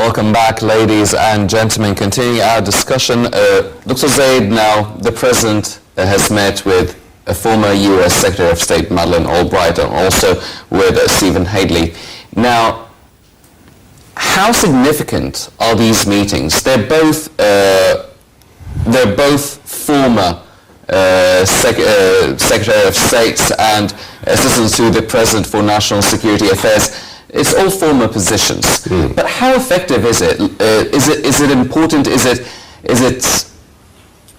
Welcome back, ladies and gentlemen. Continuing our discussion, Dr. Zayed, now the President has met with a former U.S. Secretary of State, Madeleine Albright, and also with Stephen Hadley. Now, how significant are these meetings? They're both former Secretary of State and Assistant to the President for National Security Affairs. It's all former positions. But how effective is it? Is it important? Is it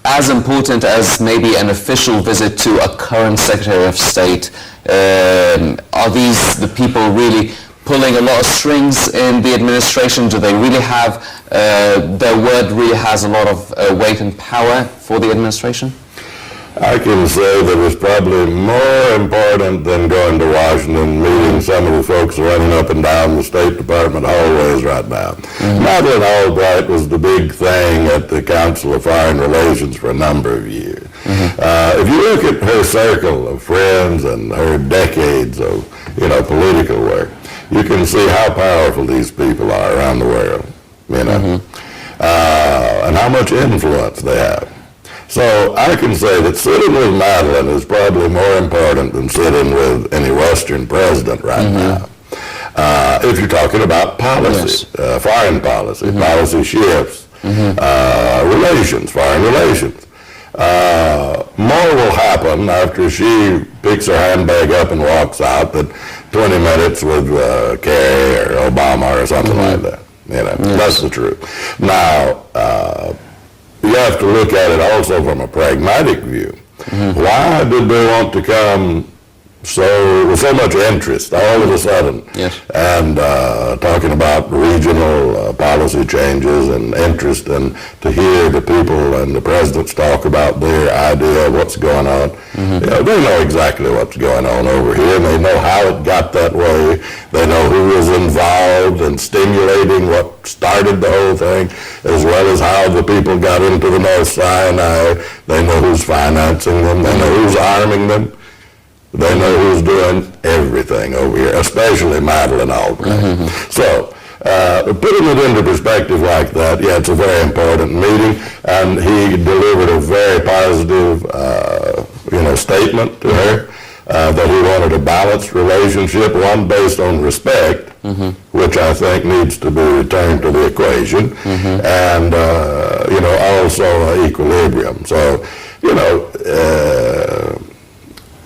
as important as maybe an official visit to a current Secretary of State? Are these the people really pulling a lot of strings in the administration? Do they really have, their word really has a lot of weight and power for the administration? I can say that it's probably more important than going to Washington, meeting some of the folks running up and down the State Department hallways right now. Madeleine Albright was the big thing at the Council of Foreign Relations for a number of years. If you look at her circle of friends and her decades of, political work, you can see how powerful these people are around the world, and how much influence they have. So I can say that sitting with Madeleine is probably more important than sitting with any Western president right now. If you're talking about policy, foreign policy, policy shifts, relations, foreign relations. More will happen after she picks her handbag up and walks out than 20 minutes with Kerry or Obama or something like that. That's the truth. Now, you have to look at it also from a pragmatic view. Why did they want to come with so much interest all of a sudden? And talking about regional policy changes and interest, and to hear the people and the presidents talk about their idea of what's going on. They know exactly what's going on over here, and they know how it got that way. They know who was involved in stimulating what started the whole thing, as well as how the people got into the North Sinai. They know who's financing them. They know who's arming them. They know who's doing everything over here, especially Madeleine Albright. So, putting it into perspective like that, it's a very important meeting, and he delivered a very positive, statement to her, that he wanted a balanced relationship, one based on respect, which I think needs to be returned to the equation, and, also equilibrium. So,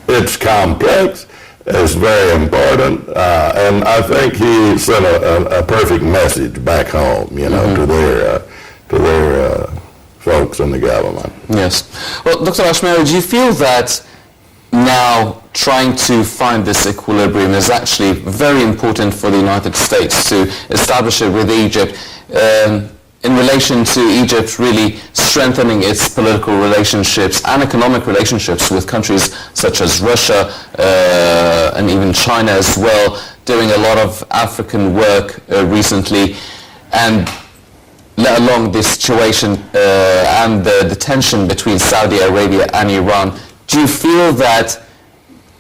it's complex, it's very important, and I think he sent a perfect message back home, to their folks in the government. Yes. Well, Dr. Ashmawy, do you feel that now trying to find this equilibrium is actually very important for the United States to establish it with Egypt, in relation to Egypt really strengthening its political relationships and economic relationships with countries such as Russia and even China as well, doing a lot of African work recently, and let alone this situation and the tension between Saudi Arabia and Iran. Do you feel that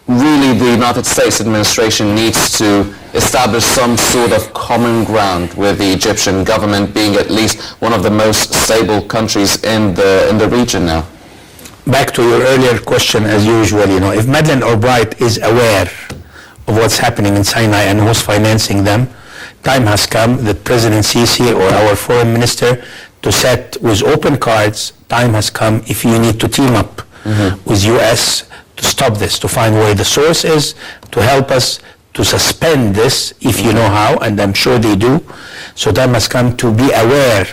really the United States administration needs to establish some sort of common ground with the Egyptian government, being at least one of the most stable countries in the region now? Back to your earlier question, as usual, if Madeleine Albright is aware of what's happening in Sinai and who's financing them, time has come that President Sisi or our foreign minister to set with open cards. Time has come if you need to team up with U.S. to stop this, to find where the source is, to help us to suspend this, if you know how, and I'm sure they do. So time has come to be aware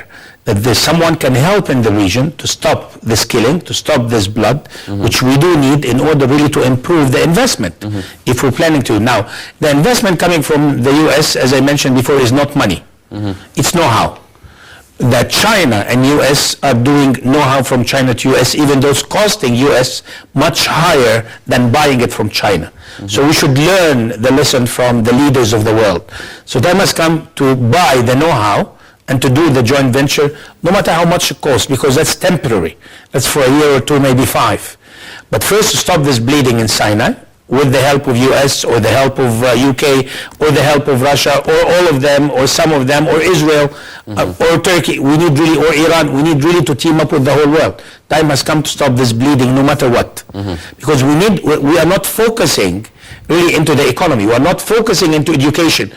that there's someone can help in the region to stop this killing, to stop this blood, which we do need in order really to improve the investment, if we're planning to. Now, the investment coming from the U.S., as I mentioned before, is not money. It's know-how. That China and U.S. are doing know-how from China to U.S., even though it's costing U.S. much higher than buying it from China. So we should learn the lesson from the leaders of the world. So time has come to buy the know-how and to do the joint venture, no matter how much it costs, because that's temporary. That's for a year or two, maybe 5. But first to stop this bleeding in Sinai, with the help of US or the help of UK or the help of Russia or all of them or some of them or Israel or Turkey. We need really, or Iran, we need really to team up with the whole world. Time has come to stop this bleeding no matter what. Because we are not focusing really into the economy. We are not focusing into education.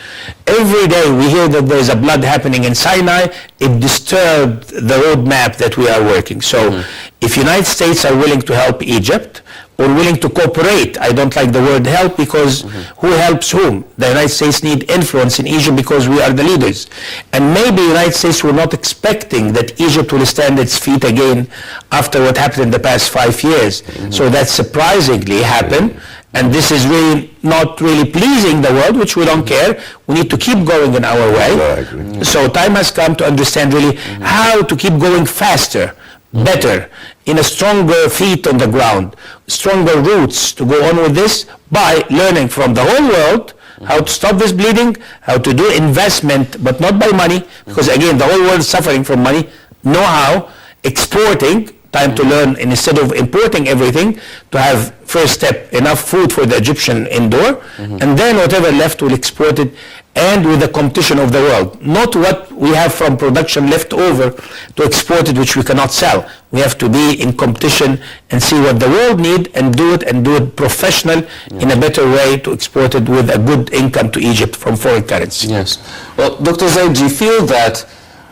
Every day we hear that there is a blood happening in Sinai. It disturbed the roadmap that we are working. So if United States are willing to help Egypt, or willing to cooperate. I don't like the word help because who helps whom? The United States need influence in Egypt because we are the leaders. And maybe the United States were not expecting that Egypt will stand its feet again after what happened in the past 5 years. So that surprisingly happened. And this is really not really pleasing the world, which we don't care. We need to keep going in our way. Exactly. So time has come to understand really how to keep going faster, better, in a stronger feet on the ground, stronger roots to go on with this by learning from the whole world how to stop this bleeding, how to do investment, but not by money, because again, the whole world is suffering from money, know-how, exporting, time to learn, and instead of importing everything, to have, first step, enough food for the Egyptian indoor, and then whatever left we'll export it, and with the competition of the world. Not what we have from production left over to export it, which we cannot sell. We have to be in competition and see what the world need and do it professional in a better way to export it with a good income to Egypt from foreign currency. Yes. Well, Dr. Zayed, do you feel that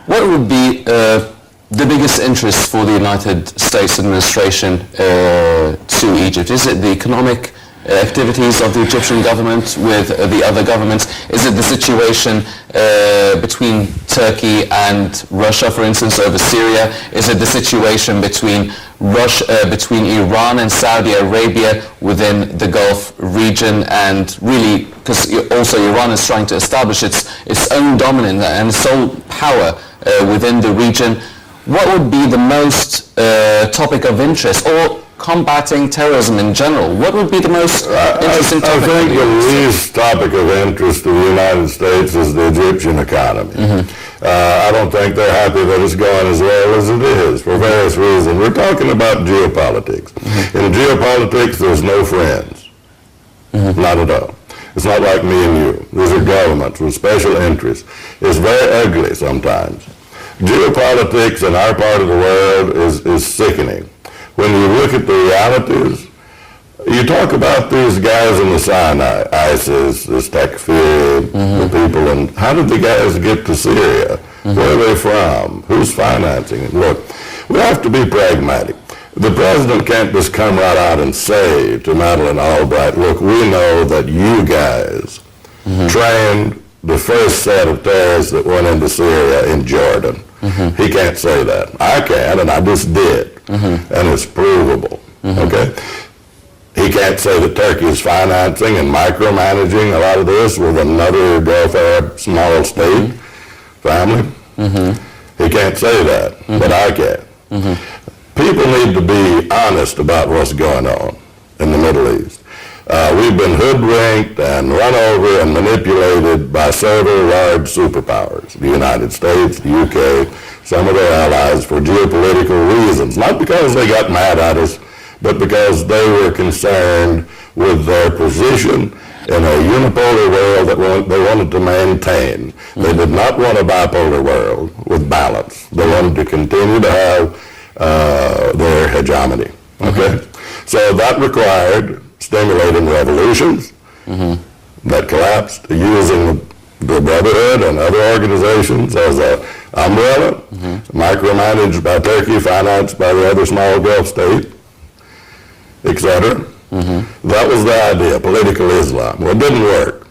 what would be the biggest interest for the United States administration to Egypt? Is it the economic activities of the Egyptian government with the other governments? Is it the situation between Turkey and Russia, for instance, over Syria? Is it the situation between between Iran and Saudi Arabia within the Gulf region, and really, because also Iran is trying to establish its own dominance and sole power within the region? What would be the most topic of interest, or combating terrorism in general? What would be the most interesting topic? I think the least topic of interest to the United States is the Egyptian economy. I don't think they're happy that it's going as well as it is for various reasons. We're talking about geopolitics. In geopolitics, there's no friends. Not at all. It's not like me and you. These are governments with special interests. It's very ugly sometimes. Geopolitics in our part of the world is sickening. When you look at the realities, you talk about these guys in the Sinai, ISIS, this Takfir, the people, and how did the guys get to Syria? Where are they from? Who's financing it? Look, we have to be pragmatic. The president can't just come right out and say to Madeleine Albright, look, we know that you guys trained the first set of terrorists that went into Syria in Jordan. He can't say that. I can, and I just did. And it's provable. Okay? He can't say that Turkey is financing and micromanaging a lot of this with another Gulf Arab small state family. He can't say that, but I can. People need to be honest about what's going on in the Middle East. We've been hoodwinked and run over and manipulated by several large superpowers, the United States, the UK, some of their allies, for geopolitical reasons, not because they got mad at us, but because they were concerned with their position in a unipolar world that they wanted to maintain. They did not want a bipolar world with balance. They wanted to continue to have their hegemony. Okay? So that required stimulating revolutions that collapsed, using the Brotherhood and other organizations as an umbrella, micromanaged by Turkey, financed by the other small Gulf state, etc. That was the idea, political Islam. Well, it didn't work.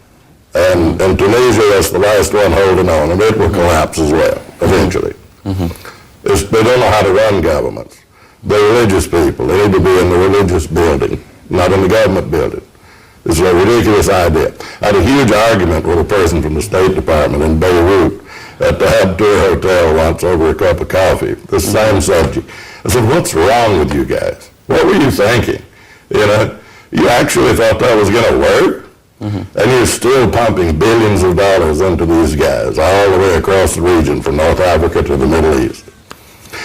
And Tunisia, that's the last one holding on, and it will collapse as well, eventually. They don't know how to run governments. They're religious people. They need to be in the religious building, not in the government building. It's a ridiculous idea. I had a huge argument with a person from the State Department in Beirut at the Habtour Hotel once over a cup of coffee, the same subject. I said, what's wrong with you guys? What were you thinking? You know, you actually thought that was going to work? And you're still pumping billions of dollars into these guys all the way across the region from North Africa to the Middle East.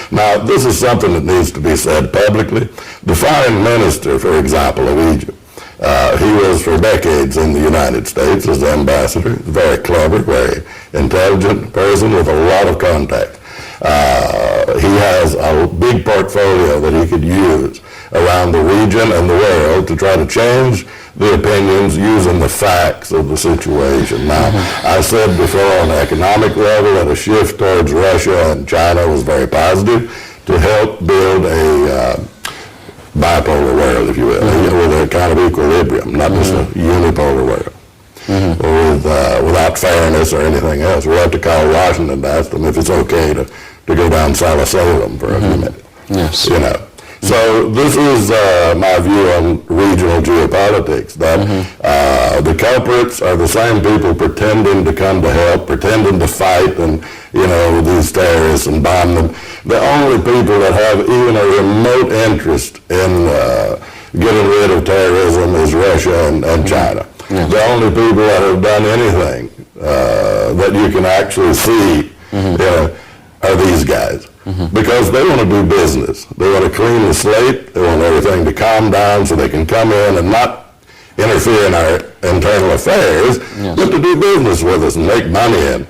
Now, this is something that needs to be said publicly. The foreign minister, for example, of Egypt, He was for decades in the United States as ambassador. Very clever, very intelligent person with a lot of contact. He has a big portfolio that he could use around the region and the world to try to change the opinions using the facts of the situation. Now, I said before on the economic level that a shift towards Russia and China was very positive to help build a bipolar world, if you will, with a kind of equilibrium, not just a unipolar world. Without fairness or anything else. We'll have to call Washington to ask them if it's okay to go down Salem for a few minutes. Yes. You know. So this is my view on regional geopolitics, that the culprits are the same people pretending to come to help, pretending to fight and, you know, these terrorists and bomb them. The only people that have even a remote interest in getting rid of terrorism is Russia and China. Yeah. The only people that have done anything that you can actually see are these guys. Because they want to do business. They want to clean the slate. They want everything to calm down so they can come in and not interfere in our internal affairs, but to do business with us and make money and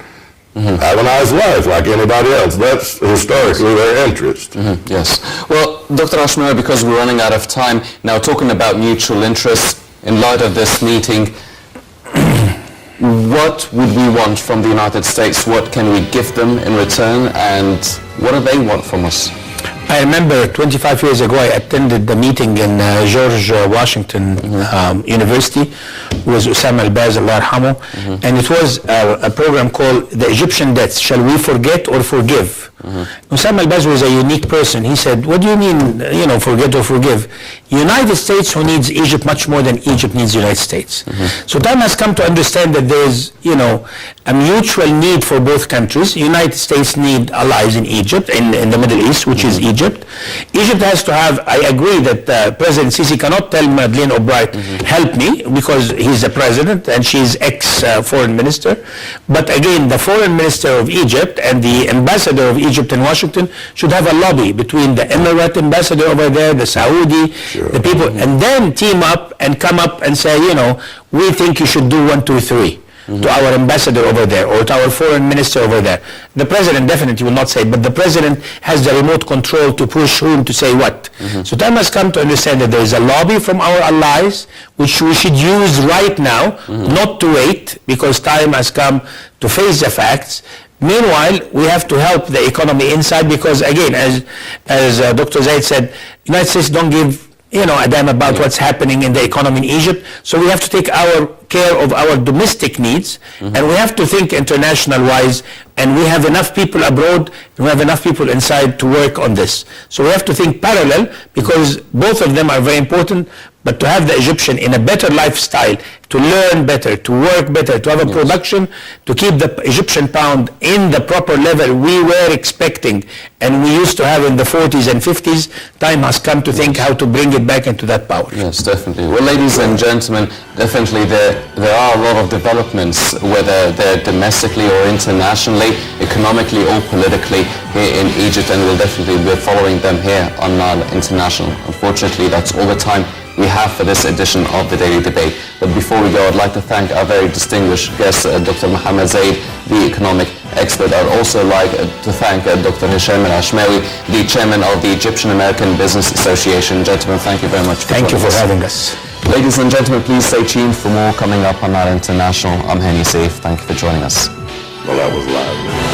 have a nice life like anybody else. That's historically their interest. Yes. Well, Dr. Ashmawy, because we're running out of time, now talking about mutual interests, in light of this meeting, what would we want from the United States? What can we give them in return? And what do they want from us? I remember 25 years ago I attended the meeting in George Washington University with Osama al-Baz, Allah yarhamu, and it was a program called The Egyptian Debts, Shall We Forget or Forgive? Osama al-Baz was a unique person. He said, what do you mean, forget or forgive? United States who needs Egypt much more than Egypt needs the United States. So time has come to understand that there's, a mutual need for both countries. United States need allies in Egypt, in the Middle East, which is Egypt. Egypt has to have, I agree that President Sisi cannot tell Madeleine Albright, help me, because he's the president and she's ex-foreign minister. But again, the foreign minister of Egypt and the ambassador of Egypt in Washington should have a lobby between the Emirate ambassador over there, the Saudi, the people, and then team up and come up and say, we think you should do 1, 2, 3. To our ambassador over there or to our foreign minister over there. The president definitely will not say, but the president has the remote control to push whom to say what. So time has come to understand that there is a lobby from our allies which we should use right now, not to wait, because time has come to face the facts. Meanwhile, we have to help the economy inside, because again, as Dr. Zayed said, United States don't give a damn about what's happening in the economy in Egypt. So we have to take care of our domestic needs, and we have to think international-wise, and we have enough people abroad, and we have enough people inside to work on this. So we have to think parallel, because both of them are very important, but to have the Egyptian in a better lifestyle, to learn better, to work better, to have a production, to keep the Egyptian pound in the proper level we were expecting and we used to have in the 40s and 50s, time has come to think how to bring it back into that power. Yes, definitely. Well, ladies and gentlemen, definitely there are a lot of developments, whether they're domestically or internationally, economically or politically here in Egypt, and we'll definitely be following them here on Nile International. Unfortunately, that's all the time we have for this edition of the Daily Debate. But before we go, I'd like to thank our very distinguished guest, Dr. Mohamed Zayed, the economic expert. I'd also like to thank Dr. Hesham Ashmawy, the chairman of the Egyptian American Business Association. Gentlemen, thank you very much for joining us. Thank you for having us. Ladies and gentlemen, please stay tuned for more coming up on Nile International. I'm Henny Saif. Thank you for joining us. Well, that was loud.